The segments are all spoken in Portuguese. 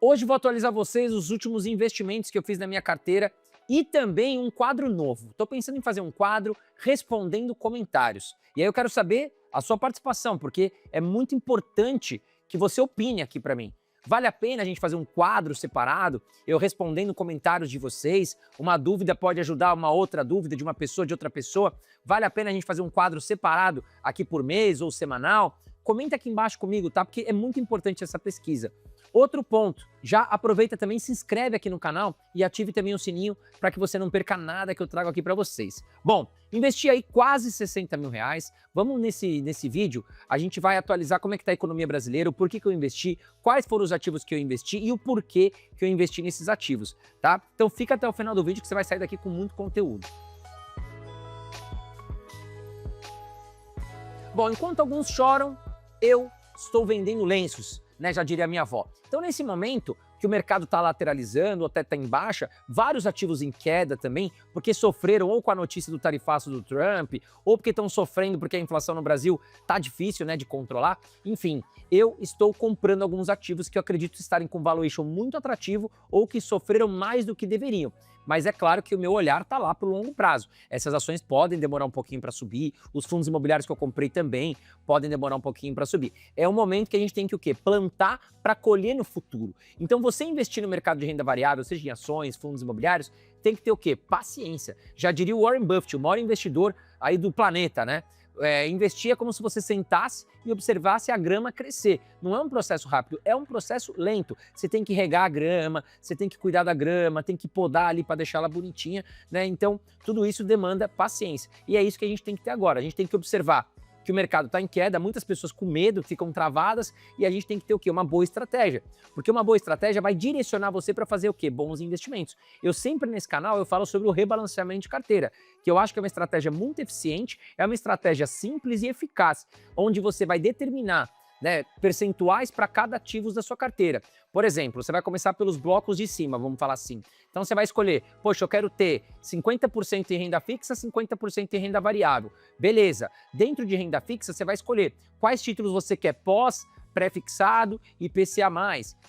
Hoje vou atualizar vocês os últimos investimentos que eu fiz na minha carteira e também um quadro novo. Estou pensando em fazer um quadro respondendo comentários. E aí eu quero saber a sua participação, porque é muito importante que você opine aqui para mim. Vale a pena a gente fazer um quadro separado, eu respondendo comentários de vocês? Uma dúvida pode ajudar uma outra dúvida de uma pessoa, de outra pessoa? Vale a pena a gente fazer um quadro separado aqui por mês ou semanal? Comenta aqui embaixo comigo, tá? Porque é muito importante essa pesquisa. Outro ponto, já aproveita também, se inscreve aqui no canal e ative também o sininho para que você não perca nada que eu trago aqui para vocês. Bom, investi aí quase 60 mil reais. Vamos nesse vídeo, a gente vai atualizar como é que está a economia brasileira, o porquê que eu investi, quais foram os ativos que eu investi e o porquê que eu investi nesses ativos, tá? Então fica até o final do vídeo que você vai sair daqui com muito conteúdo. Bom, enquanto alguns choram, eu estou vendendo lenços, né? Já diria a minha avó. Então, nesse momento que o mercado está lateralizando, ou até está em baixa, vários ativos em queda também, porque sofreram ou com a notícia do tarifaço do Trump, ou porque estão sofrendo porque a inflação no Brasil está difícil, né, de controlar. Enfim, eu estou comprando alguns ativos que eu acredito estarem com valuation muito atrativo ou que sofreram mais do que deveriam. Mas é claro que o meu olhar está lá para o longo prazo. Essas ações podem demorar um pouquinho para subir, os fundos imobiliários que eu comprei também podem demorar um pouquinho para subir. É um momento que a gente tem que o quê? Plantar para colher no futuro. Então você investir no mercado de renda variável, seja em ações, fundos imobiliários, tem que ter o quê? Paciência. Já diria o Warren Buffett, o maior investidor aí do planeta, né? Investir é como se você sentasse e observasse a grama crescer. Não é um processo rápido, é um processo lento. Você tem que regar a grama, você tem que cuidar da grama, tem que podar ali para deixar ela bonitinha, né? Então, tudo isso demanda paciência. E é isso que a gente tem que ter agora. A gente tem que observar que o mercado está em queda, muitas pessoas com medo ficam travadas e a gente tem que ter o quê? Uma boa estratégia. Porque uma boa estratégia vai direcionar você para fazer o quê? Bons investimentos. Eu sempre nesse canal eu falo sobre o rebalanceamento de carteira, que eu acho que é uma estratégia muito eficiente, é uma estratégia simples e eficaz, onde você vai determinar, né, percentuais para cada ativo da sua carteira. Por exemplo, você vai começar pelos blocos de cima, vamos falar assim. Então você vai escolher, poxa, eu quero ter 50% em renda fixa, 50% em renda variável. Beleza, dentro de renda fixa você vai escolher quais títulos você quer pós, pré-fixado e IPCA+.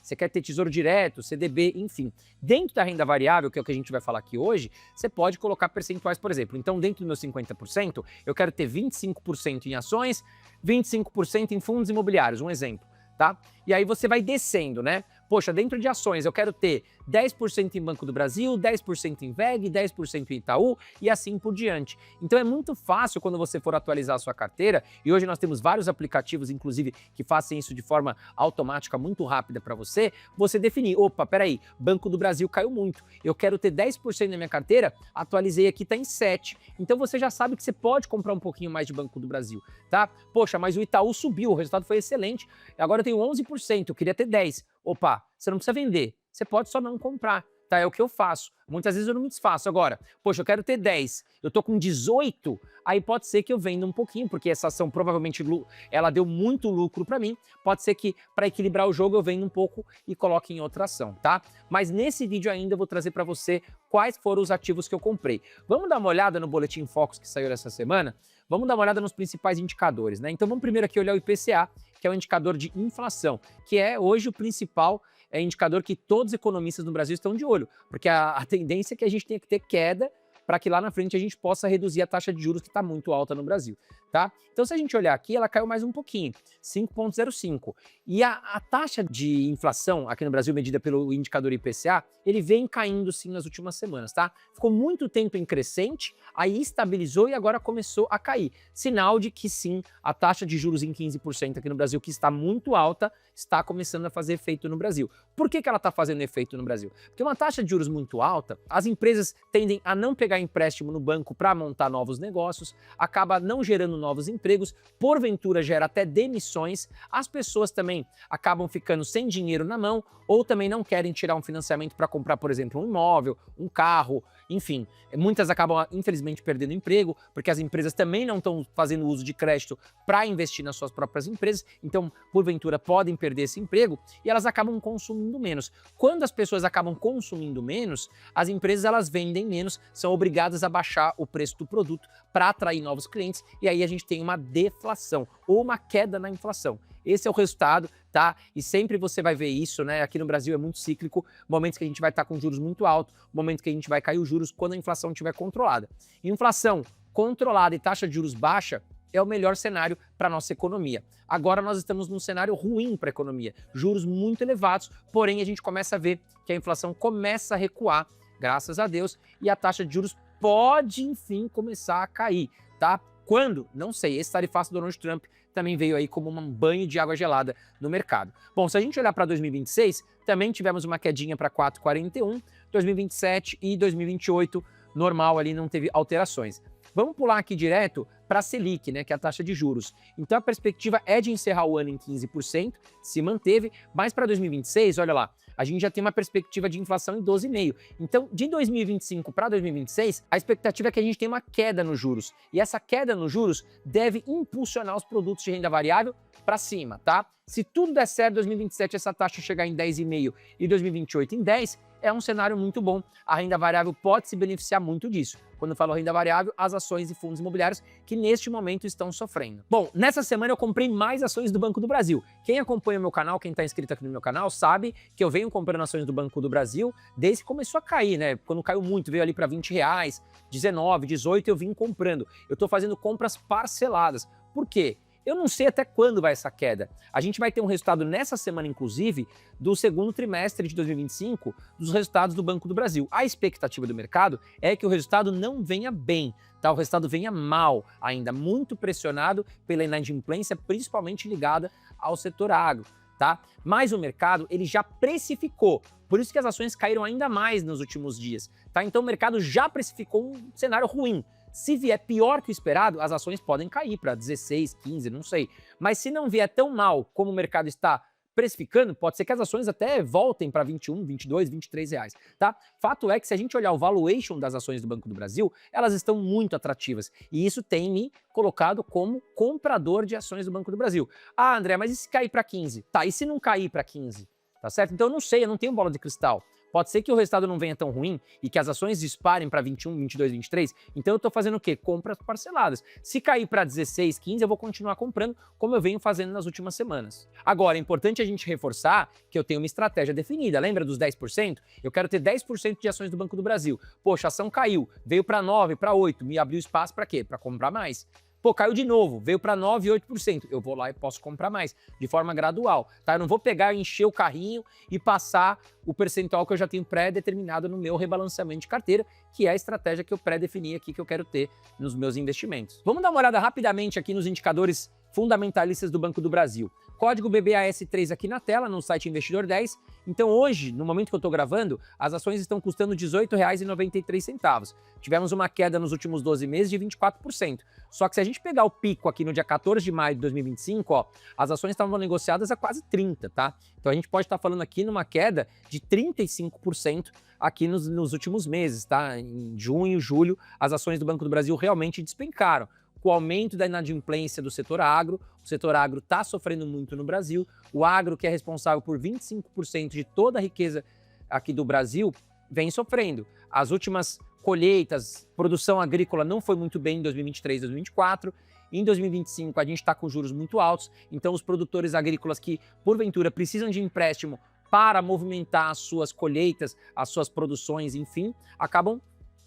Você quer ter Tesouro Direto, CDB, enfim. Dentro da renda variável, que é o que a gente vai falar aqui hoje, você pode colocar percentuais, por exemplo. Então, dentro do meu 50%, eu quero ter 25% em ações, 25% em fundos imobiliários, um exemplo, tá? E aí você vai descendo, né? Poxa, dentro de ações eu quero ter 10% em Banco do Brasil, 10% em VEG, 10% em Itaú e assim por diante. Então é muito fácil quando você for atualizar a sua carteira, e hoje nós temos vários aplicativos, inclusive, que fazem isso de forma automática, muito rápida para você, você definir, opa, peraí, Banco do Brasil caiu muito, eu quero ter 10% na minha carteira, atualizei aqui, está em 7%. Então você já sabe que você pode comprar um pouquinho mais de Banco do Brasil, tá? Poxa, mas o Itaú subiu, o resultado foi excelente, agora eu tenho 11%, eu queria ter 10%. Opa, você não precisa vender, você pode só não comprar, tá? É o que eu faço. Muitas vezes eu não me desfaço. Agora, poxa, eu quero ter 10, eu tô com 18, aí pode ser que eu venda um pouquinho, porque essa ação provavelmente ela deu muito lucro para mim, pode ser que para equilibrar o jogo eu venda um pouco e coloque em outra ação, tá? Mas nesse vídeo ainda eu vou trazer para você quais foram os ativos que eu comprei. Vamos dar uma olhada no Boletim Focus que saiu essa semana? Vamos dar uma olhada nos principais indicadores, né? Então vamos primeiro aqui olhar o IPCA, que é o indicador de inflação, que é hoje o principal indicador que todos os economistas no Brasil estão de olho, porque a tendência é que a gente tenha que ter queda para que lá na frente a gente possa reduzir a taxa de juros que está muito alta no Brasil, tá? Então se a gente olhar aqui, ela caiu mais um pouquinho, 5,05. E a taxa de inflação aqui no Brasil, medida pelo indicador IPCA, ele vem caindo sim nas últimas semanas, tá? Ficou muito tempo em crescente, aí estabilizou e agora começou a cair. Sinal de que sim, a taxa de juros em 15% aqui no Brasil, que está muito alta, está começando a fazer efeito no Brasil. Por que ela está fazendo efeito no Brasil? Porque uma taxa de juros muito alta, as empresas tendem a não pegar empréstimo no banco para montar novos negócios, acaba não gerando novos empregos, porventura gera até demissões, as pessoas também acabam ficando sem dinheiro na mão ou também não querem tirar um financiamento para comprar, por exemplo, um imóvel, um carro, enfim. Muitas acabam, infelizmente, perdendo emprego, porque as empresas também não estão fazendo uso de crédito para investir nas suas próprias empresas, então, porventura, podem perder esse emprego e elas acabam consumindo menos. Quando as pessoas acabam consumindo menos, as empresas elas vendem menos, são obrigadas obrigadas a baixar o preço do produto para atrair novos clientes, e aí a gente tem uma deflação ou uma queda na inflação. Esse é o resultado, tá? E sempre você vai ver isso, né? Aqui no Brasil é muito cíclico, momentos que a gente vai estar com juros muito altos, momentos que a gente vai cair os juros quando a inflação estiver controlada. Inflação controlada e taxa de juros baixa é o melhor cenário para a nossa economia. Agora nós estamos num cenário ruim para a economia, juros muito elevados, porém a gente começa a ver que a inflação começa a recuar, graças a Deus, e a taxa de juros pode, enfim, começar a cair, tá? Quando? Não sei. Esse tarifaço do Donald Trump também veio aí como um banho de água gelada no mercado. Bom, se a gente olhar para 2026, também tivemos uma quedinha para 4,41, 2027 e 2028 normal ali, não teve alterações. Vamos pular aqui direto para a Selic, né, que é a taxa de juros. Então a perspectiva é de encerrar o ano em 15%, se manteve, mas para 2026, olha lá, a gente já tem uma perspectiva de inflação em 12,5%. Então, de 2025 para 2026, a expectativa é que a gente tenha uma queda nos juros. E essa queda nos juros deve impulsionar os produtos de renda variável para cima, tá? Se tudo der certo, 2027 essa taxa chegar em 10,5% e 2028 em 10%, é um cenário muito bom. A renda variável pode se beneficiar muito disso. Quando eu falo renda variável, as ações e fundos imobiliários que neste momento estão sofrendo. Bom, nessa semana eu comprei mais ações do Banco do Brasil. Quem acompanha o meu canal, quem está inscrito aqui no meu canal, sabe que eu venho comprando ações do Banco do Brasil desde que começou a cair, né? Quando caiu muito, veio ali para R$20, 19, 18, eu vim comprando. Eu estou fazendo compras parceladas. Por quê? Eu não sei até quando vai essa queda. A gente vai ter um resultado nessa semana, inclusive, do segundo trimestre de 2025, dos resultados do Banco do Brasil. A expectativa do mercado é que o resultado não venha bem, tá? O resultado venha mal, ainda muito pressionado pela inadimplência, principalmente ligada ao setor agro, tá? Mas o mercado, ele já precificou. Por isso que as ações caíram ainda mais nos últimos dias, tá? Então o mercado já precificou um cenário ruim. Se vier pior que o esperado, as ações podem cair para 16, 15, não sei. Mas se não vier tão mal como o mercado está precificando, pode ser que as ações até voltem para 21, 22, 23 reais, tá? Fato é que se a gente olhar o valuation das ações do Banco do Brasil, elas estão muito atrativas. E isso tem me colocado como comprador de ações do Banco do Brasil. Ah, André, mas e se cair para 15? Tá, e se não cair para 15? Tá certo? Então eu não sei, eu não tenho bola de cristal. Pode ser que o resultado não venha tão ruim e que as ações disparem para 21, 22, 23. Então eu estou fazendo o quê? Compras parceladas. Se cair para 16, 15, eu vou continuar comprando como eu venho fazendo nas últimas semanas. Agora, é importante a gente reforçar que eu tenho uma estratégia definida. Lembra dos 10%? Eu quero ter 10% de ações do Banco do Brasil. Poxa, a ação caiu, veio para 9, para 8, me abriu espaço para quê? Para comprar mais. Pô, caiu de novo, veio para 9, 8%. Eu vou lá e posso comprar mais, de forma gradual, tá? Eu não vou pegar, encher o carrinho e passar o percentual que eu já tenho pré-determinado no meu rebalanceamento de carteira, que é a estratégia que eu pré-defini aqui que eu quero ter nos meus investimentos. Vamos dar uma olhada rapidamente aqui nos indicadores fundamentalistas do Banco do Brasil. Código BBAS3 aqui na tela, no site Investidor 10. Então hoje, no momento que eu estou gravando, as ações estão custando R$ 18,93. Tivemos uma queda nos últimos 12 meses de 24%. Só que se a gente pegar o pico aqui no dia 14 de maio de 2025, ó, as ações estavam negociadas a quase 30, tá? Então a gente pode estar falando aqui numa queda de 35% aqui nos últimos meses, tá? Em junho, julho, as ações do Banco do Brasil realmente despencaram. Com o aumento da inadimplência do setor agro, o setor agro está sofrendo muito no Brasil, o agro, que é responsável por 25% de toda a riqueza aqui do Brasil, vem sofrendo. As últimas colheitas, produção agrícola não foi muito bem em 2023, 2024, em 2025 a gente está com juros muito altos, então os produtores agrícolas que, porventura, precisam de empréstimo para movimentar as suas colheitas, as suas produções, enfim, acabam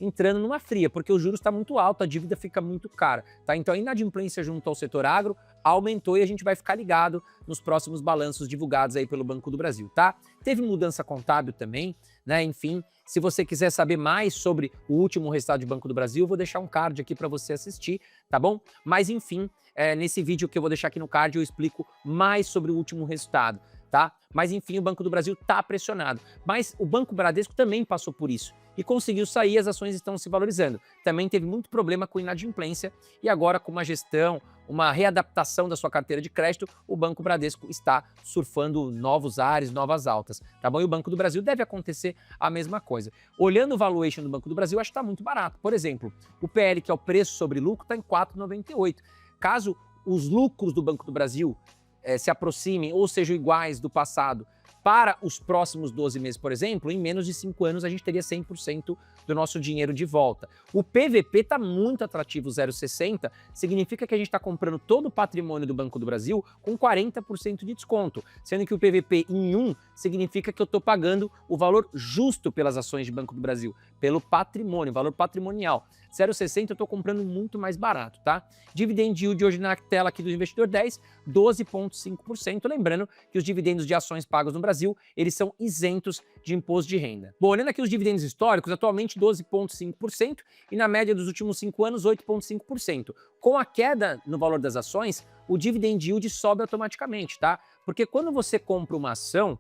entrando numa fria, porque o juros está muito alto, a dívida fica muito cara, tá? Então a inadimplência junto ao setor agro aumentou e a gente vai ficar ligado nos próximos balanços divulgados aí pelo Banco do Brasil, tá? Teve mudança contábil também, né? Enfim, se você quiser saber mais sobre o último resultado do Banco do Brasil, eu vou deixar um card aqui para você assistir, tá bom? Mas enfim, nesse vídeo que eu vou deixar aqui no card eu explico mais sobre o último resultado, tá? Mas enfim, o Banco do Brasil está pressionado. Mas o Banco Bradesco também passou por isso e conseguiu sair, as ações estão se valorizando. Também teve muito problema com inadimplência e agora com uma gestão, uma readaptação da sua carteira de crédito, o Banco Bradesco está surfando novos ares, novas altas, tá bom? E o Banco do Brasil deve acontecer a mesma coisa. Olhando o valuation do Banco do Brasil, acho que está muito barato. Por exemplo, o PL, que é o preço sobre lucro, está em 4,98. Caso os lucros do Banco do Brasil se aproximem ou sejam iguais do passado para os próximos 12 meses, por exemplo, em menos de 5 anos a gente teria 100% do nosso dinheiro de volta. O PVP está muito atrativo, 0,60, significa que a gente está comprando todo o patrimônio do Banco do Brasil com 40% de desconto, sendo que o PVP em 1 significa que eu estou pagando o valor justo pelas ações de Banco do Brasil, pelo patrimônio, valor patrimonial. 0,60 eu estou comprando muito mais barato, tá? Dividend yield hoje na tela aqui do Investidor 10, 12,5%. Lembrando que os dividendos de ações pagos no Brasil, eles são isentos de imposto de renda. Bom, olhando aqui os dividendos históricos, atualmente 12,5% e na média dos últimos 5 anos, 8,5%. Com a queda no valor das ações, o dividend yield sobe automaticamente, tá? Porque quando você compra uma ação,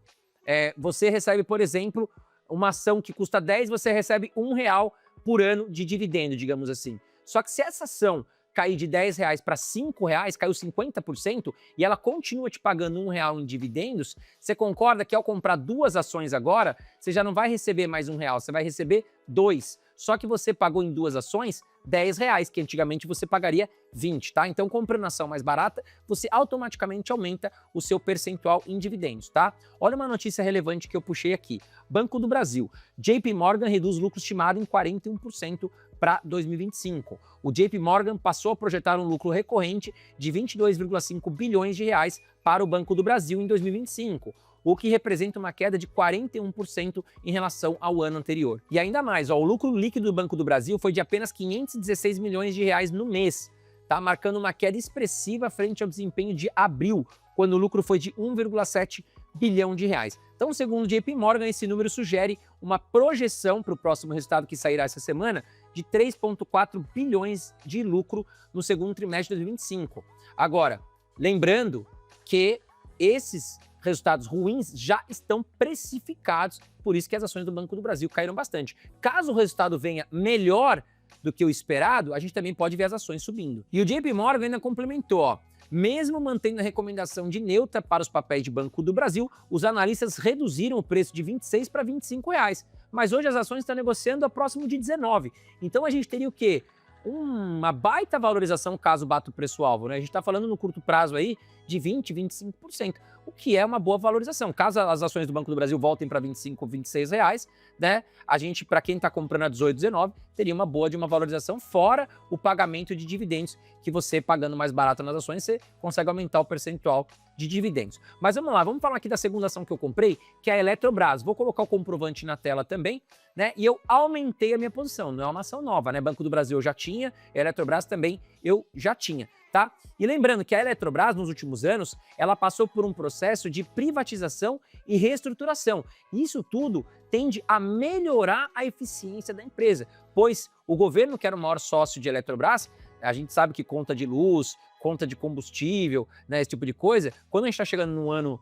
você recebe, por exemplo, uma ação que custa 10, você recebe R$1 por ano de dividendo, digamos assim. Só que se essa ação cair de R$10 para R$5, caiu 50%, e ela continua te pagando R$1 em dividendos, você concorda que ao comprar 2 ações agora, você já não vai receber mais R$1, você vai receber 2. Só que você pagou em 2 ações R$10, que antigamente você pagaria 20, tá? Então, comprando ação mais barata, você automaticamente aumenta o seu percentual em dividendos, tá? Olha uma notícia relevante que eu puxei aqui. Banco do Brasil. JP Morgan reduz lucro estimado em 41% para 2025. O JP Morgan passou a projetar um lucro recorrente de 22,5 bilhões de reais para o Banco do Brasil em 2025. O que representa uma queda de 41% em relação ao ano anterior. E ainda mais, o lucro líquido do Banco do Brasil foi de apenas 516 milhões de reais no mês, tá? Marcando uma queda expressiva frente ao desempenho de abril, quando o lucro foi de 1,7 bilhão de reais. Então, segundo o JP Morgan, esse número sugere uma projeção para o próximo resultado que sairá essa semana de 3,4 bilhões de lucro no segundo trimestre de 2025. Agora, lembrando que esses resultados ruins já estão precificados, por isso que as ações do Banco do Brasil caíram bastante. Caso o resultado venha melhor do que o esperado, a gente também pode ver as ações subindo. E o JP Morgan ainda complementou, ó, mesmo mantendo a recomendação de neutra para os papéis de Banco do Brasil, os analistas reduziram o preço de 26 para R$25, mas hoje as ações estão negociando a próximo de 19. Então a gente teria o quê? Uma baita valorização caso bata o preço-alvo, né? A gente está falando no curto prazo aí de 20, 25%, o que é uma boa valorização. Caso as ações do Banco do Brasil voltem para 25 ou 26 reais, né? A gente, para quem está comprando a 18, 19, teria uma boa de uma valorização, fora o pagamento de dividendos, que você pagando mais barato nas ações, você consegue aumentar o percentual de dividendos. Mas vamos lá, vamos falar aqui da segunda ação que eu comprei, que é a Eletrobras. Vou colocar o comprovante na tela também, né? E eu aumentei a minha posição, não é uma ação nova, né? Banco do Brasil eu já tinha, Eletrobras também eu já tinha, tá? E lembrando que a Eletrobras, nos últimos anos, ela passou por um processo de privatização e reestruturação. E isso tudo tende a melhorar a eficiência da empresa, pois o governo, que era o maior sócio de Eletrobras, a gente sabe que conta de luz, conta de combustível, né, esse tipo de coisa, quando a gente está chegando num ano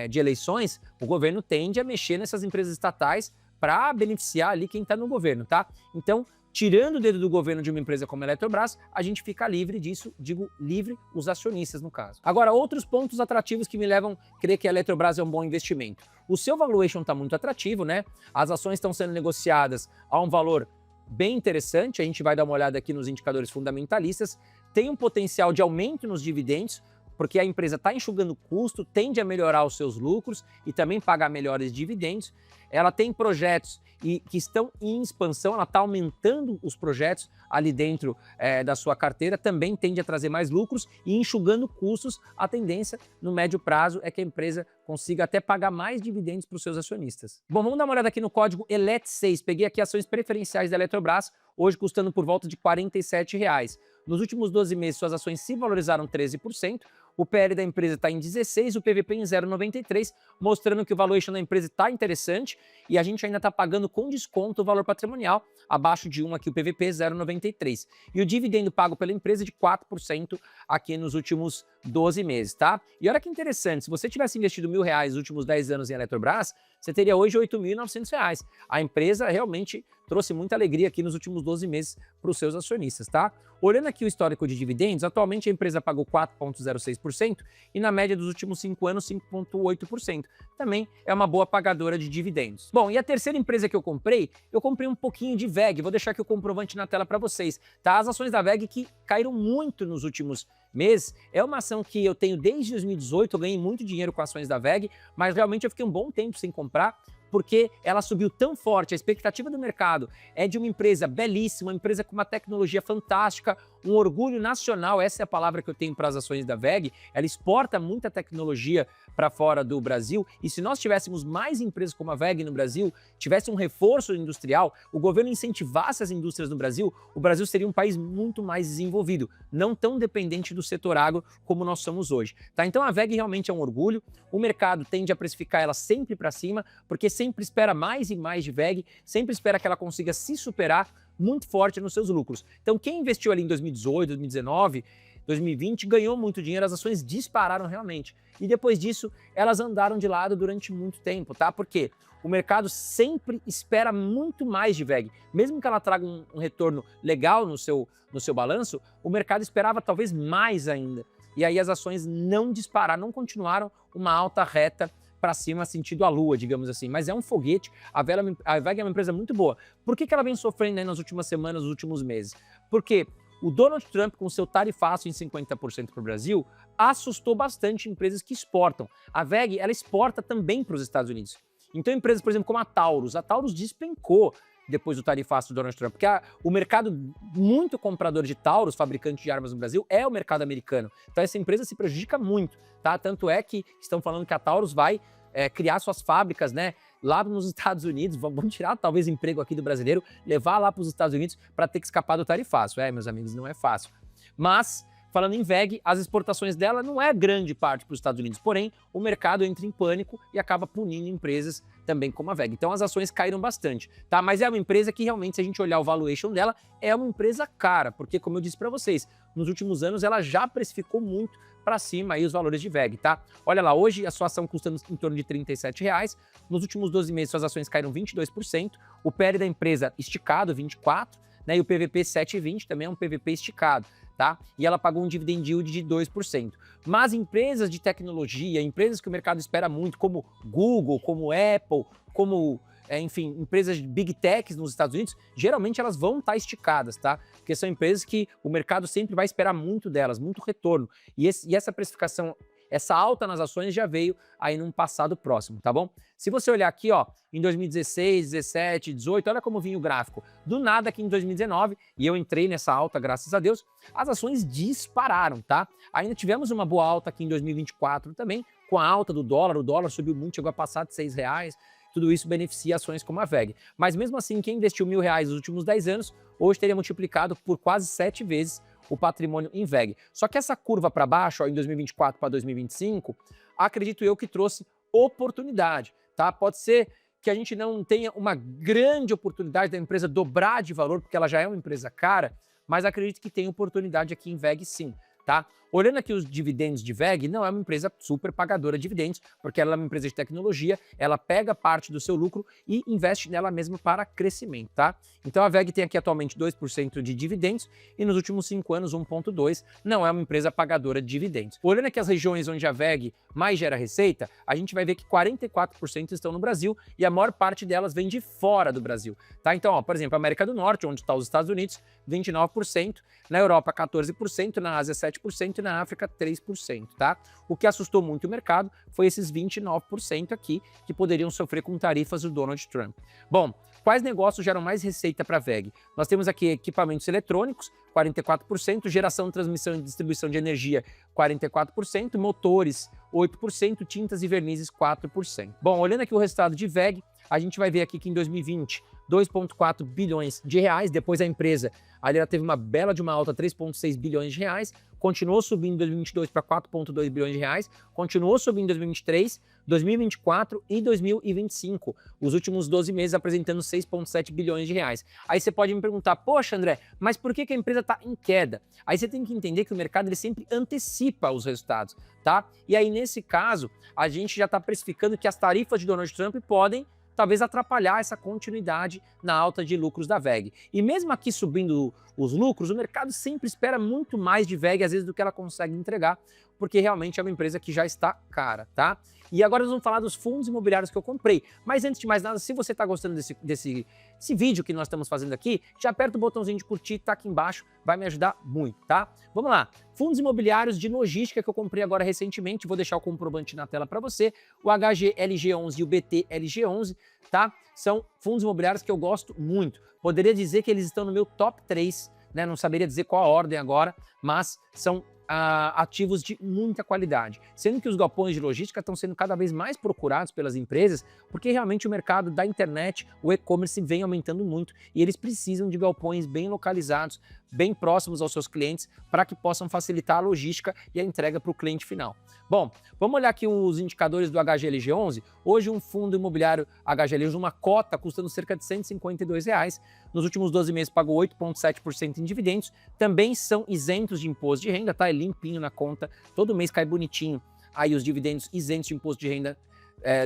de eleições, o governo tende a mexer nessas empresas estatais para beneficiar ali quem está no governo, tá? Então, tirando o dedo do governo de uma empresa como a Eletrobras, a gente fica livre disso, digo livre os acionistas no caso. Agora, outros pontos atrativos que me levam a crer que a Eletrobras é um bom investimento. O seu valuation está muito atrativo, né? As ações estão sendo negociadas a um valor bem interessante, a gente vai dar uma olhada aqui nos indicadores fundamentalistas, tem um potencial de aumento nos dividendos, porque a empresa está enxugando custo, tende a melhorar os seus lucros e também pagar melhores dividendos. Ela tem projetos que estão em expansão, ela está aumentando os projetos ali dentro da sua carteira, também tende a trazer mais lucros e enxugando custos. A tendência no médio prazo é que a empresa consiga até pagar mais dividendos para os seus acionistas. Bom, vamos dar uma olhada aqui no código ELET6. Peguei aqui ações preferenciais da Eletrobras, hoje custando por volta de R$ 47. Nos últimos 12 meses, suas ações se valorizaram 13%, o PL da empresa está em 16, o PVP em 0,93, mostrando que o valuation da empresa está interessante e a gente ainda está pagando com desconto o valor patrimonial, abaixo de 1 aqui o PVP 0,93. E o dividendo pago pela empresa de 4% aqui nos últimos 12 meses, tá? E olha que interessante, se você tivesse investido R$1.000 nos últimos 10 anos em Eletrobras, você teria hoje R$ 8.900. A empresa realmente trouxe muita alegria aqui nos últimos 12 meses para os seus acionistas, tá? Olhando aqui o histórico de dividendos, atualmente a empresa pagou 4,06% e na média dos últimos 5 anos 5,8%. Também é uma boa pagadora de dividendos. Bom, e a terceira empresa que eu comprei um pouquinho de WEG, vou deixar aqui o comprovante na tela para vocês, tá? As ações da WEG que caíram muito nos últimos meses, é uma ação que eu tenho desde 2018, eu ganhei muito dinheiro com ações da WEG, mas realmente eu fiquei um bom tempo sem comprar, porque ela subiu tão forte, a expectativa do mercado é de uma empresa belíssima, uma empresa com uma tecnologia fantástica, um orgulho nacional, essa é a palavra que eu tenho para as ações da WEG, ela exporta muita tecnologia para fora do Brasil, e se nós tivéssemos mais empresas como a WEG no Brasil, tivesse um reforço industrial, o governo incentivasse as indústrias no Brasil, o Brasil seria um país muito mais desenvolvido, não tão dependente do setor agro como nós somos hoje. Tá? Então a WEG realmente é um orgulho, o mercado tende a precificar ela sempre para cima, porque sempre espera mais e mais de WEG, sempre espera que ela consiga se superar muito forte nos seus lucros. Então quem investiu ali em 2018, 2019, 2020 ganhou muito dinheiro, as ações dispararam realmente. E depois disso, elas andaram de lado durante muito tempo, tá? Porque o mercado sempre espera muito mais de WEG. Mesmo que ela traga um retorno legal no seu balanço, o mercado esperava talvez mais ainda. E aí as ações não dispararam, não continuaram uma alta reta para cima, sentido a lua, digamos assim. Mas é um foguete, a WEG é uma empresa muito boa. Por que ela vem sofrendo aí nas últimas semanas, nos últimos meses? Porque o Donald Trump, com seu tarifaço em 50% para o Brasil, assustou bastante empresas que exportam. A WEG, ela exporta também para os Estados Unidos. Então empresas, por exemplo, como a Taurus despencou depois do tarifaço do Donald Trump, porque o mercado muito comprador de Taurus, fabricante de armas no Brasil, é o mercado americano. Então essa empresa se prejudica muito, tá? Tanto é que estão falando que a Taurus vai criar suas fábricas, né, lá nos Estados Unidos, vamos tirar talvez emprego aqui do brasileiro, levar lá para os Estados Unidos para ter que escapar do tarifaço. Meus amigos, não é fácil. Mas, falando em WEG, as exportações dela não é grande parte para os Estados Unidos, porém, o mercado entra em pânico e acaba punindo empresas também como a WEG. Então as ações caíram bastante, tá? Mas é uma empresa que realmente, se a gente olhar o valuation dela, é uma empresa cara, porque como eu disse para vocês, nos últimos anos ela já precificou muito para cima aí os valores de WEG, tá? Olha lá, hoje a sua ação custa em torno de R$ 37,00, nos últimos 12 meses suas ações caíram 22%, o PL da empresa esticado, 24%, né? E o PVP 7,20 também é um PVP esticado, tá? E ela pagou um dividend yield de 2%. Mas empresas de tecnologia, empresas que o mercado espera muito, como Google, como Apple, como enfim, empresas de Big Techs nos Estados Unidos, geralmente elas vão estar esticadas, tá? Porque são empresas que o mercado sempre vai esperar muito delas, muito retorno. E essa precificação, essa alta nas ações já veio aí num passado próximo, tá bom? Se você olhar aqui, ó, em 2016, 17, 18, olha como vinha o gráfico. Do nada aqui em 2019, e eu entrei nessa alta, graças a Deus, as ações dispararam, tá? Ainda tivemos uma boa alta aqui em 2024 também, com a alta do dólar, o dólar subiu muito, chegou a passar de R$ 6, tudo isso beneficia ações como a WEG. Mas mesmo assim, quem investiu R$ 1.000 nos últimos 10 anos, hoje teria multiplicado por quase 7 vezes o patrimônio em WEG. Só que essa curva para baixo, ó, em 2024 para 2025, acredito eu que trouxe oportunidade, tá? Pode ser que a gente não tenha uma grande oportunidade da empresa dobrar de valor, porque ela já é uma empresa cara, mas acredito que tem oportunidade aqui em WEG sim, tá? Olhando aqui os dividendos de WEG, não é uma empresa super pagadora de dividendos, porque ela é uma empresa de tecnologia, ela pega parte do seu lucro e investe nela mesma para crescimento, tá? Então a WEG tem aqui atualmente 2% de dividendos e nos últimos 5 anos 1,2%, não é uma empresa pagadora de dividendos. Olhando aqui as regiões onde a WEG mais gera receita, a gente vai ver que 44% estão no Brasil e a maior parte delas vem de fora do Brasil, tá? Então, ó, por exemplo, a América do Norte, onde está os Estados Unidos, 29%, na Europa 14%, na Ásia 7%, e na África 3%, tá? O que assustou muito o mercado foi esses 29% aqui que poderiam sofrer com tarifas do Donald Trump. Bom, quais negócios geram mais receita para a WEG? Nós temos aqui equipamentos eletrônicos, 44%, geração, transmissão e distribuição de energia, 44%, motores, 8%, tintas e vernizes, 4%. Bom, olhando aqui o resultado de WEG, a gente vai ver aqui que em 2020, 2,4 bilhões de reais, depois a empresa, ali ela teve uma bela de uma alta, 3,6 bilhões de reais, continuou subindo em 2022 para 4,2 bilhões de reais, continuou subindo em 2023, 2024 e 2025, os últimos 12 meses apresentando 6,7 bilhões de reais. Aí você pode me perguntar, poxa André, mas por que a empresa está em queda? Aí você tem que entender que o mercado ele sempre antecipa os resultados, tá? E aí nesse caso, a gente já está precificando que as tarifas de Donald Trump podem talvez atrapalhar essa continuidade na alta de lucros da WEG. E mesmo aqui subindo os lucros, o mercado sempre espera muito mais de WEG, às vezes, do que ela consegue entregar, porque realmente é uma empresa que já está cara, tá? E agora nós vamos falar dos fundos imobiliários que eu comprei. Mas antes de mais nada, se você está gostando desse vídeo que nós estamos fazendo aqui, já aperta o botãozinho de curtir, tá aqui embaixo, vai me ajudar muito, tá? Vamos lá. Fundos imobiliários de logística que eu comprei agora recentemente, vou deixar o comprovante na tela para você, o HGLG11 e o BTLG11, tá? São fundos imobiliários que eu gosto muito. Poderia dizer que eles estão no meu top 3, né? Não saberia dizer qual a ordem agora, mas são ativos de muita qualidade, sendo que os galpões de logística estão sendo cada vez mais procurados pelas empresas, porque realmente o mercado da internet, o e-commerce vem aumentando muito e eles precisam de galpões bem localizados, bem próximos aos seus clientes, para que possam facilitar a logística e a entrega para o cliente final. Bom, vamos olhar aqui os indicadores do HGLG11. Hoje um fundo imobiliário HGLG11, uma cota custando cerca de R$ 152, nos últimos 12 meses pagou 8,7% em dividendos, também são isentos de imposto de renda, tá? É limpinho na conta, todo mês cai bonitinho aí os dividendos isentos de imposto de renda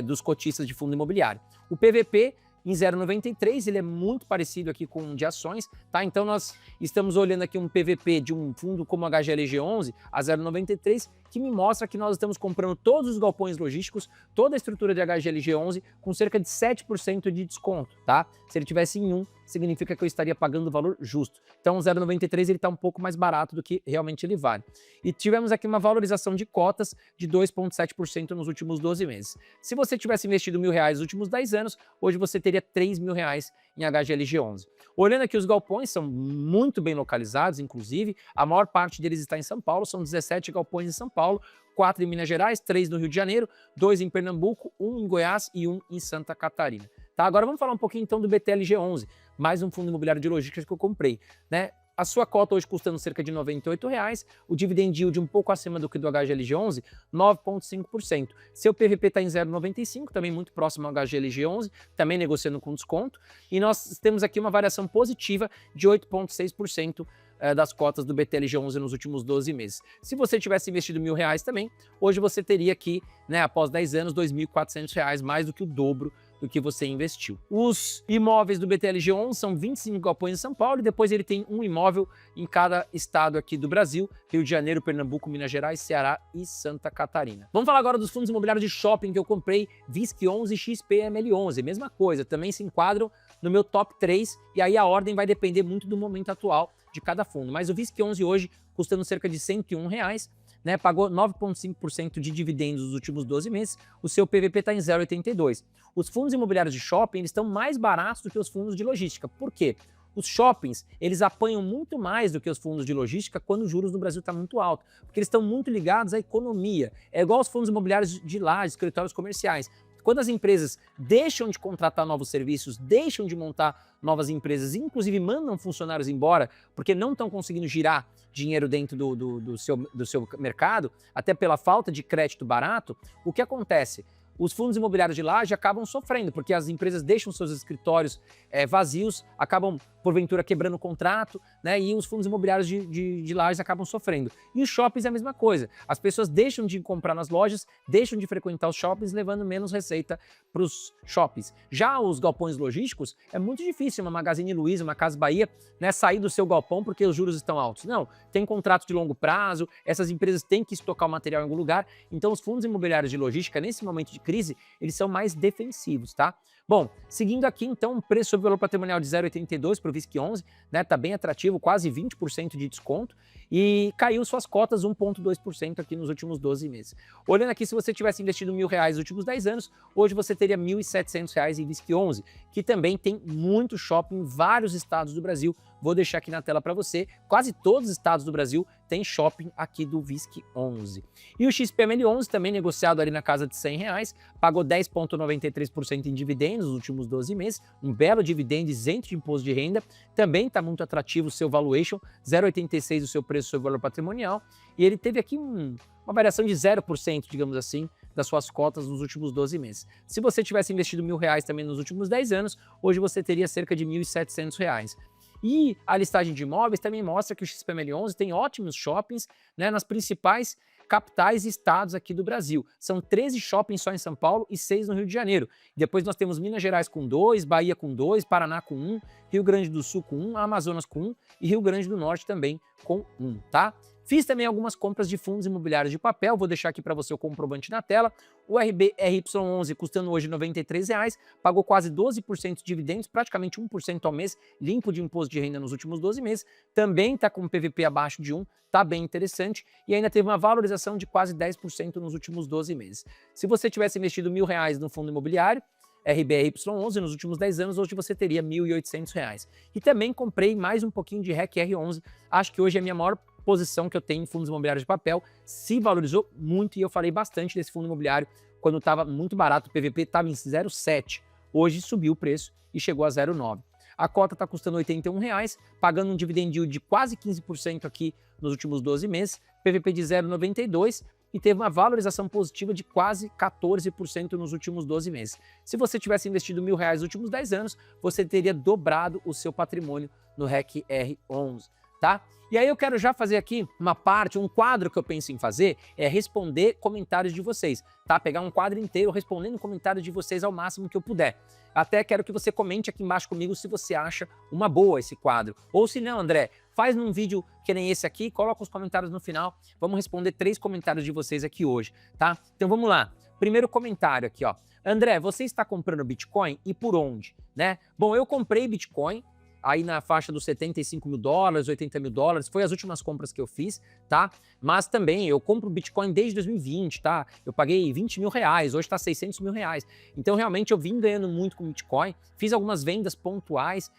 dos cotistas de fundo imobiliário. O PVP em 0,93, ele é muito parecido aqui com o de ações, tá? Então nós estamos olhando aqui um PVP de um fundo como a HGLG11 a 0,93, que me mostra que nós estamos comprando todos os galpões logísticos, toda a estrutura de HGLG11 com cerca de 7% de desconto, tá? Se ele tivesse em 1, significa que eu estaria pagando o valor justo. Então 0,93 ele está um pouco mais barato do que realmente ele vale. E tivemos aqui uma valorização de cotas de 2,7% nos últimos 12 meses. Se você tivesse investido R$1.000 nos últimos 10 anos, hoje você teria R$3.000 em HGLG11. Olhando aqui, os galpões são muito bem localizados, inclusive, a maior parte deles está em São Paulo, são 17 galpões em São Paulo, 4 em Minas Gerais, 3 no Rio de Janeiro, 2 em Pernambuco, 1 em Goiás e 1 em Santa Catarina. Tá, agora vamos falar um pouquinho então do BTLG11, mais um fundo imobiliário de logística que eu comprei, né? A sua cota hoje custando cerca de R$98, o dividend yield um pouco acima do que do HGLG11, 9,5%. Seu PVP está em 0,95, também muito próximo ao HGLG11, também negociando com desconto. E nós temos aqui uma variação positiva de 8,6% das cotas do BTLG11 nos últimos 12 meses. Se você tivesse investido R$1.000 também, hoje você teria aqui, né, após 10 anos, R$2.400, mais do que o dobro do que você investiu. Os imóveis do BTLG11 são 25 galpões em São Paulo e depois ele tem um imóvel em cada estado aqui do Brasil, Rio de Janeiro, Pernambuco, Minas Gerais, Ceará e Santa Catarina. Vamos falar agora dos fundos imobiliários de shopping que eu comprei, VISC11 e XPML11, mesma coisa, também se enquadram no meu top 3 e aí a ordem vai depender muito do momento atual de cada fundo, mas o VISC11 hoje custando cerca de R$101, né, pagou 9,5% de dividendos nos últimos 12 meses, o seu PVP está em 0,82. Os fundos imobiliários de shopping eles estão mais baratos do que os fundos de logística. Por quê? Os shoppings, eles apanham muito mais do que os fundos de logística quando os juros no Brasil estão muito altos, porque eles estão muito ligados à economia. É igual os fundos imobiliários de lajes, escritórios comerciais. Quando as empresas deixam de contratar novos serviços, deixam de montar novas empresas, inclusive mandam funcionários embora porque não estão conseguindo girar dinheiro dentro do seu mercado, até pela falta de crédito barato, o que acontece? Os fundos imobiliários de laje acabam sofrendo, porque as empresas deixam seus escritórios vazios, acabam, porventura, quebrando o contrato, né? E os fundos imobiliários de lajes acabam sofrendo. E os shoppings é a mesma coisa. As pessoas deixam de comprar nas lojas, deixam de frequentar os shoppings, levando menos receita para os shoppings. Já os galpões logísticos, é muito difícil uma Magazine Luiza, uma Casas Bahia, né, sair do seu galpão porque os juros estão altos. Não, tem contrato de longo prazo, essas empresas têm que estocar o material em algum lugar, então os fundos imobiliários de logística, nesse momento de crise, eles são mais defensivos, tá? Bom, seguindo aqui então, um preço sobre valor patrimonial de 0,82 para o VISC11, né? Tá bem atrativo, quase 20% de desconto e caiu suas cotas 1,2% aqui nos últimos 12 meses. Olhando aqui, se você tivesse investido R$1.000 nos últimos 10 anos, hoje você teria R$1.700 em VISC11, que também tem muito shopping em vários estados do Brasil. Vou deixar aqui na tela para você, quase todos os estados do Brasil têm shopping aqui do VISC11. E o XPML11 também negociado ali na casa de R$100, pagou 10,93% em dividendos nos últimos 12 meses, um belo dividendo isento de imposto de renda, também está muito atrativo o seu valuation, 0,86 o seu preço sobre valor patrimonial, e ele teve aqui uma variação de 0%, digamos assim, das suas cotas nos últimos 12 meses. Se você tivesse investido R$1.000 também nos últimos 10 anos, hoje você teria cerca de R$1.700. E a listagem de imóveis também mostra que o XPML11 tem ótimos shoppings, né, nas principais capitais e estados aqui do Brasil. São 13 shoppings só em São Paulo e 6 no Rio de Janeiro. Depois nós temos Minas Gerais com 2, Bahia com 2, Paraná com 1, Rio Grande do Sul com 1, Amazonas com 1 e Rio Grande do Norte também com 1, tá? Fiz também algumas compras de fundos imobiliários de papel, vou deixar aqui para você o comprovante na tela. O RBRY11 custando hoje R$ 93, pagou quase 12% de dividendos, praticamente 1% ao mês, limpo de imposto de renda nos últimos 12 meses. Também está com um PVP abaixo de 1, está bem interessante e ainda teve uma valorização de quase 10% nos últimos 12 meses. Se você tivesse investido R$ 1.000 no fundo imobiliário, RBRY11, nos últimos 10 anos, hoje você teria R$ 1.800. E também comprei mais um pouquinho de REC-R11, acho que hoje é a minha maior posição que eu tenho em fundos imobiliários de papel, se valorizou muito e eu falei bastante desse fundo imobiliário quando estava muito barato, o PVP estava em 0,7, hoje subiu o preço e chegou a 0,9. A cota está custando R$ 81, pagando um dividend yield de quase 15% aqui nos últimos 12 meses, PVP de 0,92 e teve uma valorização positiva de quase 14% nos últimos 12 meses. Se você tivesse investido R$ 1.000 nos últimos 10 anos, você teria dobrado o seu patrimônio no REC-R11. Tá? E aí eu quero já fazer aqui uma parte, um quadro que eu penso em fazer, é responder comentários de vocês, tá? Pegar um quadro inteiro respondendo comentários de vocês ao máximo que eu puder. Até quero que você comente aqui embaixo comigo se você acha uma boa esse quadro. Ou se não, André, faz num vídeo que nem esse aqui, coloca os comentários no final, vamos responder 3 comentários de vocês aqui hoje, tá? Então vamos lá. Primeiro comentário aqui, ó. André, você está comprando Bitcoin e por onde, né? Bom, eu comprei Bitcoin aí na faixa dos $75 mil, $80 mil, foi as últimas compras que eu fiz, tá? Mas também eu compro Bitcoin desde 2020, tá? Eu paguei R$ 20 mil, hoje tá R$ 600 mil. Então realmente eu vim ganhando muito com Bitcoin, fiz algumas vendas pontuais,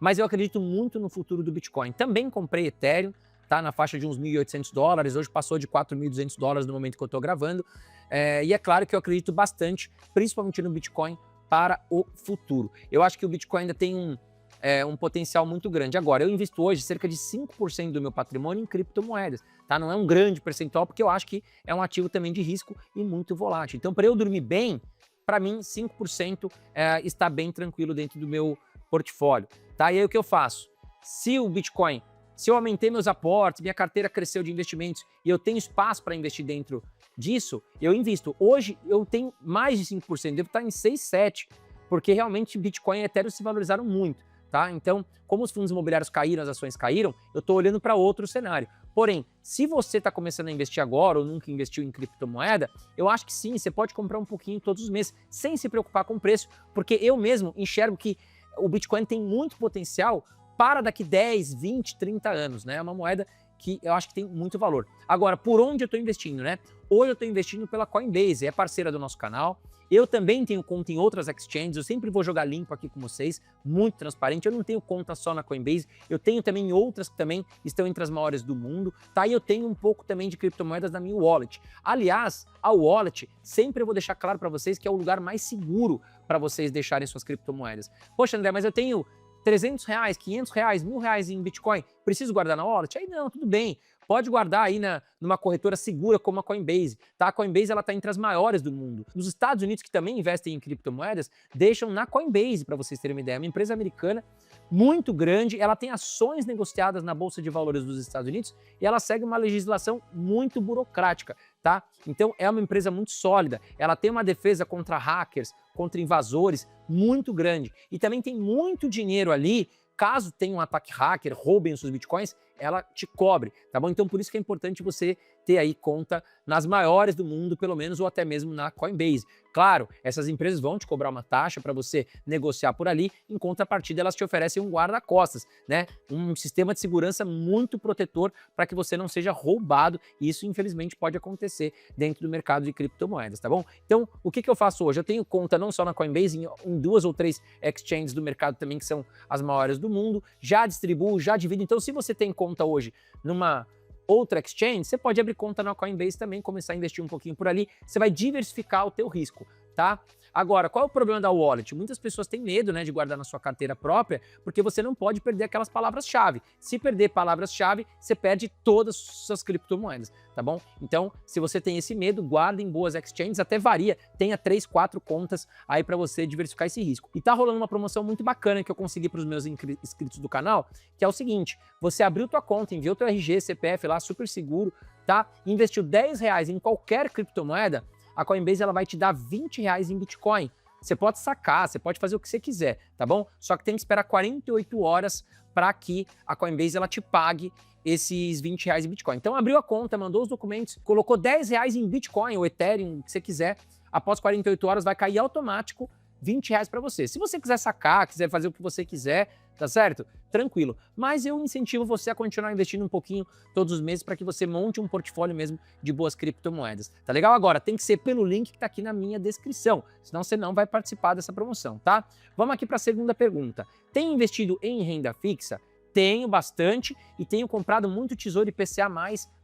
mas eu acredito muito no futuro do Bitcoin. Também comprei Ethereum, tá? Na faixa de uns $1.800, hoje passou de $4.200 no momento que eu tô gravando, e é claro que eu acredito bastante, principalmente no Bitcoin, para o futuro. Eu acho que o Bitcoin ainda tem um potencial muito grande. Agora, eu invisto hoje cerca de 5% do meu patrimônio em criptomoedas, tá? Não é um grande percentual, porque eu acho que é um ativo também de risco e muito volátil. Então, para eu dormir bem, para mim, 5% está bem tranquilo dentro do meu portfólio, tá? E aí o que eu faço? Se eu aumentei meus aportes, minha carteira cresceu de investimentos e eu tenho espaço para investir dentro disso, eu invisto. Hoje eu tenho mais de 5%, devo estar em 6, 7%, porque realmente Bitcoin e Ethereum se valorizaram muito, tá? Então, como os fundos imobiliários caíram, as ações caíram, eu estou olhando para outro cenário. Porém, se você está começando a investir agora ou nunca investiu em criptomoeda, eu acho que sim, você pode comprar um pouquinho todos os meses, sem se preocupar com o preço, porque eu mesmo enxergo que o Bitcoin tem muito potencial para daqui 10, 20, 30 anos, né? É uma moeda que eu acho que tem muito valor. Agora, por onde eu estou investindo, né? Hoje eu estou investindo pela Coinbase, é parceira do nosso canal. Eu também tenho conta em outras exchanges, eu sempre vou jogar limpo aqui com vocês, muito transparente. Eu não tenho conta só na Coinbase, eu tenho também outras que também estão entre as maiores do mundo, tá? E eu tenho um pouco também de criptomoedas na minha wallet. Aliás, a wallet, sempre eu vou deixar claro para vocês que é o lugar mais seguro para vocês deixarem suas criptomoedas. Poxa, André, mas eu tenho R$300, R$500, R$1.000 em Bitcoin, preciso guardar na wallet? Aí não, tudo bem, pode guardar aí numa corretora segura como a Coinbase, tá? A Coinbase ela tá entre as maiores do mundo. Nos Estados Unidos, que também investem em criptomoedas, deixam na Coinbase, para vocês terem uma ideia. É uma empresa americana muito grande, ela tem ações negociadas na Bolsa de Valores dos Estados Unidos e ela segue uma legislação muito burocrática, tá? Então é uma empresa muito sólida, ela tem uma defesa contra hackers, contra invasores muito grande e também tem muito dinheiro ali, caso tenha um ataque hacker, roubem os seus bitcoins, ela te cobre, tá bom? Então por isso que é importante você ter aí conta nas maiores do mundo, pelo menos, ou até mesmo na Coinbase. Claro, essas empresas vão te cobrar uma taxa para você negociar por ali, em contrapartida elas te oferecem um guarda-costas, né? Um sistema de segurança muito protetor para que você não seja roubado, e isso infelizmente pode acontecer dentro do mercado de criptomoedas, tá bom? Então, o que eu faço hoje? Eu tenho conta não só na Coinbase, em 2 ou 3 exchanges do mercado também, que são as maiores do mundo, já distribuo, já divido. Então, se você tem conta hoje numa outra exchange, você pode abrir conta na Coinbase também, começar a investir um pouquinho por ali, você vai diversificar o teu risco, tá? Agora, qual é o problema da wallet? Muitas pessoas têm medo, né, de guardar na sua carteira própria, porque você não pode perder aquelas palavras-chave. Se perder palavras-chave, você perde todas as suas criptomoedas, tá bom? Então, se você tem esse medo, guarda em boas exchanges, até varia, tenha 3, 4 contas aí para você diversificar esse risco. E tá rolando uma promoção muito bacana que eu consegui para os meus inscritos do canal, que é o seguinte: você abriu tua conta, enviou teu RG, CPF lá, super seguro, tá? Investiu R$10 em qualquer criptomoeda, a Coinbase ela vai te dar R$20 em Bitcoin. Você pode sacar, você pode fazer o que você quiser, tá bom? Só que tem que esperar 48 horas para que a Coinbase ela te pague esses R$ 20 em Bitcoin. Então abriu a conta, mandou os documentos, colocou R$ 10 em Bitcoin ou Ethereum, o que você quiser, após 48 horas vai cair automático R$ 20 para você. Se você quiser sacar, quiser fazer o que você quiser, tá certo? Tranquilo. Mas eu incentivo você a continuar investindo um pouquinho todos os meses para que você monte um portfólio mesmo de boas criptomoedas. Tá legal? Agora, tem que ser pelo link que tá aqui na minha descrição, senão você não vai participar dessa promoção, tá? Vamos aqui para a segunda pergunta. Tem investido em renda fixa? Tenho bastante e tenho comprado muito Tesouro IPCA+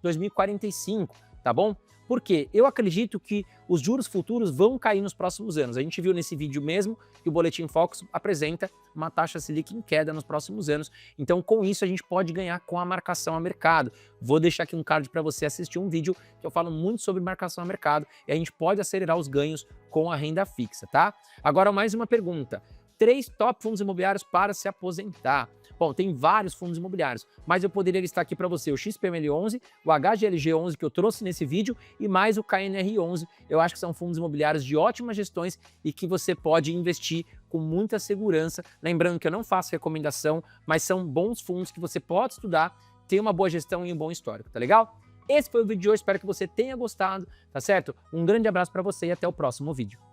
2045, tá bom? Por quê? Eu acredito que os juros futuros vão cair nos próximos anos. A gente viu nesse vídeo mesmo que o Boletim Focus apresenta uma taxa Selic em queda nos próximos anos. Então, com isso, a gente pode ganhar com a marcação a mercado. Vou deixar aqui um card para você assistir um vídeo que eu falo muito sobre marcação a mercado e a gente pode acelerar os ganhos com a renda fixa, tá? Agora, mais uma pergunta. 3 top fundos imobiliários para se aposentar. Bom, tem vários fundos imobiliários, mas eu poderia listar aqui para você o XPML11, o HGLG11 que eu trouxe nesse vídeo e mais o KNR11. Eu acho que são fundos imobiliários de ótimas gestões e que você pode investir com muita segurança. Lembrando que eu não faço recomendação, mas são bons fundos que você pode estudar, ter uma boa gestão e um bom histórico, tá legal? Esse foi o vídeo de hoje, espero que você tenha gostado, tá certo? Um grande abraço para você e até o próximo vídeo.